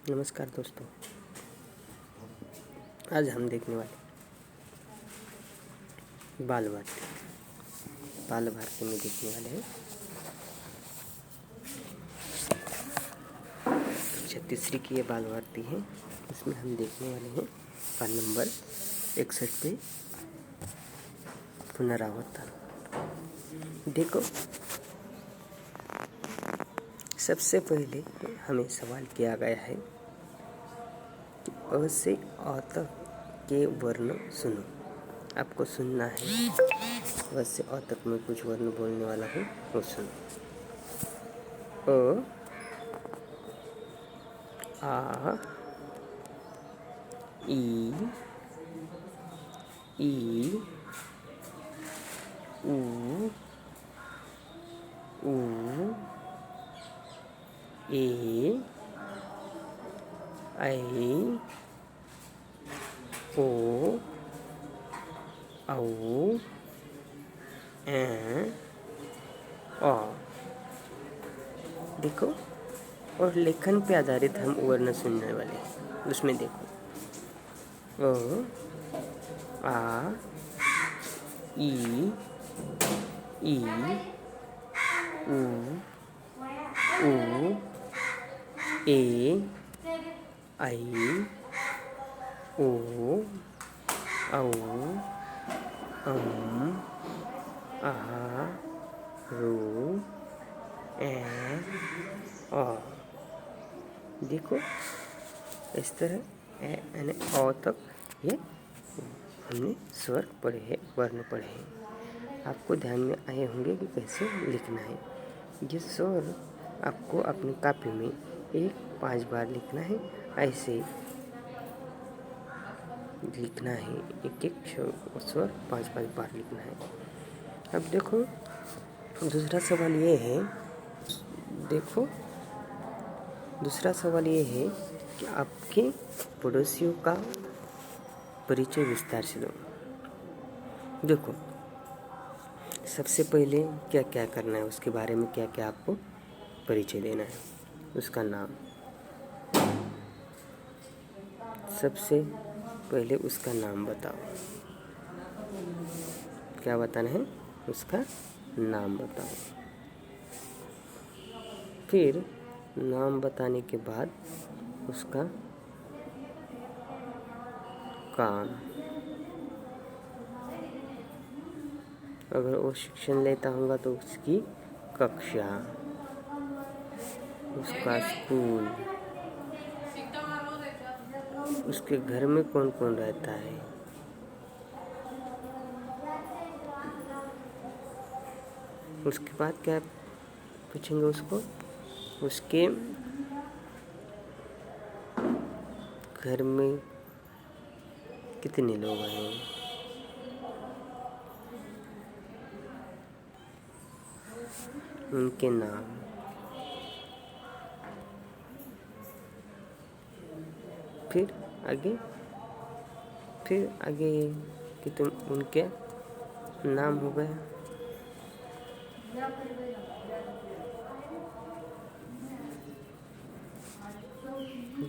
नमस्कार दोस्तों, आज हम देखने वाले बाल भारती में देखने वाले हैं। कक्षा तीसरी की ये बाल भारती है। इसमें हम देखने वाले हैं पान नंबर 61 पे पुनरावर्तन। देखो, सबसे पहले हमें सवाल किया गया है कि अ से अ तक के वर्ण सुनो। आपको सुनना है। अ से अ तक में कुछ वर्ण बोलने वाला हूँ, वो सुनो। अ, आ, ई, ऊ, ऊ, ए, ऐ, ओ, औ, ऐ, अ। देखो, और लेखन पे आधारित हम वर्ण सुनने वाले हैं। उसमें देखो, अ, आ, ई, ऊ, ए, ऐ, ओ, औ, आ, रू, ए, अ। देखो, इस तरह यानी अ तक ये हमने स्वर पढ़े हैं, वर्ण पढ़े हैं। आपको ध्यान में आए होंगे कि कैसे लिखना है। ये स्वर आपको अपनी कॉपी में 5 बार लिखना है। ऐसे लिखना है, एक स्वर 5 बार लिखना है। अब देखो, दूसरा सवाल ये है कि आपके पड़ोसियों का परिचय विस्तार से दो। देखो, सबसे पहले क्या क्या करना है, उसके बारे में क्या क्या आपको परिचय देना है। उसका नाम, सबसे पहले उसका नाम बताओ। क्या बताना है? उसका नाम बताओ। फिर नाम बताने के बाद उसका काम, अगर वो शिक्षण लेता होगा तो उसकी कक्षा, उसका स्कूल, उसके घर में कौन कौन रहता है, उसके बाद क्या पूछेंगे उसको, उसके घर में कितने लोग हैं, उनके नाम, फिर आगे कि तुम उनके नाम हो गया।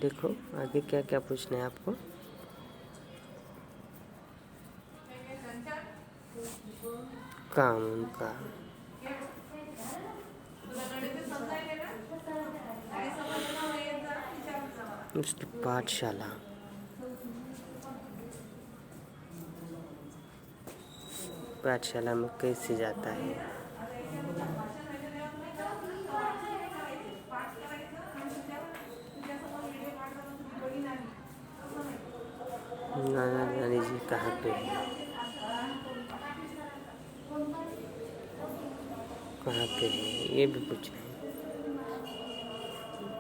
देखो, आगे क्या क्या पूछना है आपको। काम उनका, उसकी पाठशाला, पाठशाला में कैसे जाता है, नाना नानी जी कहाँ पे है, ये भी पूछना है।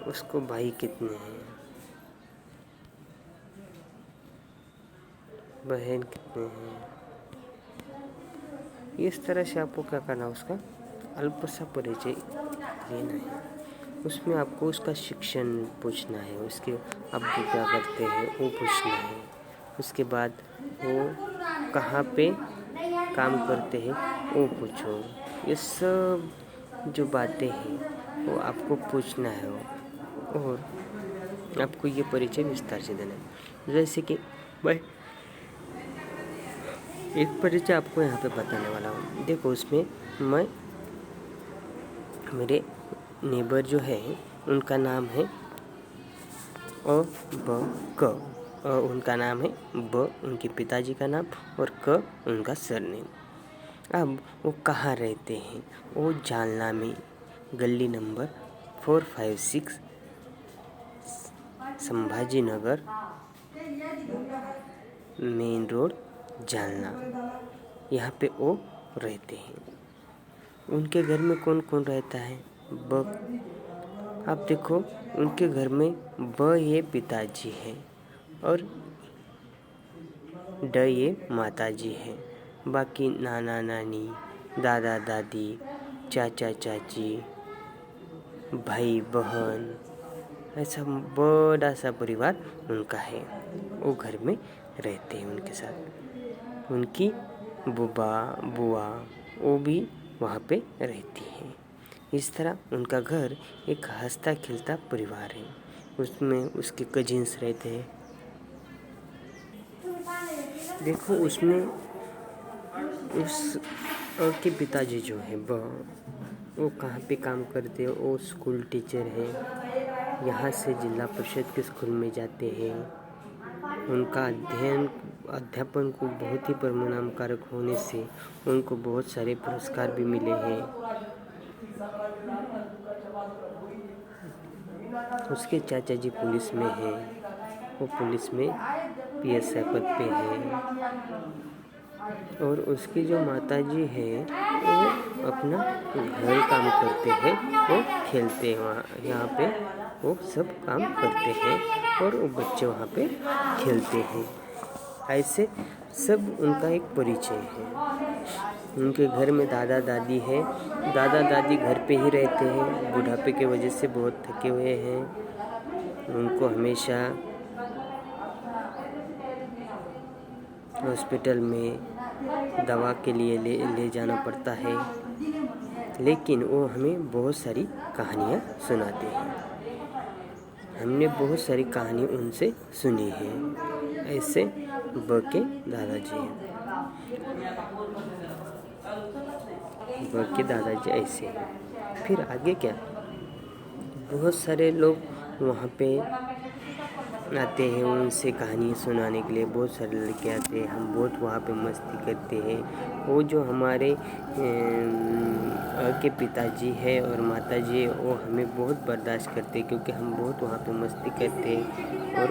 उसको भाई कितने हैं, बहन कितने हैं। इस तरह से आपको क्या करना है, उसका अल्प सा परिचय लेना है। उसमें आपको उसका शिक्षण पूछना है, उसके अब्बू क्या करते हैं वो पूछना है। उसके बाद वो कहाँ पे काम करते हैं वो पूछो। ये सब जो बातें हैं वो आपको पूछना है। और आपको ये परिचय विस्तार से देना है। जैसे कि मैं एक परिचय आपको यहाँ पे बताने वाला हूँ। देखो, उसमें मैं मेरे नेबर जो है उनका नाम है अ ब क। उनका नाम है ब, उनके पिताजी का नाम, और क उनका सरनेम। अब वो कहाँ रहते हैं? वो जालना में गली number 456 Sambhaji Nagar main road Jalna, यहाँ पे वो रहते हैं। उनके घर में कौन कौन रहता है? आप देखो, उनके घर में ब ये पिताजी है और ड ये माताजी है। बाकी नाना नानी, दादा दादी, चाचा चाची, भाई बहन, ऐसा बड़ा सा परिवार उनका है। वो घर में रहते हैं उनके साथ। उनकी बुआ वो भी वहाँ पे रहती हैं। इस तरह उनका घर एक हंसता खिलता परिवार है। उसमें उसके कजिन्स रहते हैं। देखो, उसमें उस के पिताजी जो है वो कहाँ पे काम करते हैं? वो स्कूल टीचर है। यहाँ से जिला परिषद के स्कूल में जाते हैं। उनका अध्यापन को बहुत ही परिणामकारक होने से उनको बहुत सारे पुरस्कार भी मिले हैं। उसके चाचा जी पुलिस में हैं। वो पुलिस में PSI पद पे है। और उसकी जो माताजी है वो अपना घर काम करते हैं, वो खेलते हैं वहाँ, यहाँ पे वो सब काम करते हैं और वो बच्चे वहाँ पे खेलते हैं। ऐसे सब उनका एक परिचय है। उनके घर में दादा दादी है। दादा दादी घर पे ही रहते हैं, बुढ़ापे की वजह से बहुत थके हुए हैं। उनको हमेशा हॉस्पिटल में दवा के लिए ले जाना पड़ता है, लेकिन वो हमें बहुत सारी कहानियाँ सुनाते हैं। हमने बहुत सारी कहानी उनसे सुनी है। ऐसे ब के दादाजी हैं। ब के दादाजी ऐसे हैं। फिर आगे क्या, बहुत सारे लोग वहाँ पे आते हैं उनसे कहानी सुनाने के लिए। बहुत सारे लड़के आते हैं, हम बहुत वहाँ पे मस्ती करते हैं। वो जो हमारे के पिताजी है और माताजी है वो हमें बहुत बर्दाश्त करते हैं, क्योंकि हम बहुत वहाँ पे मस्ती करते हैं और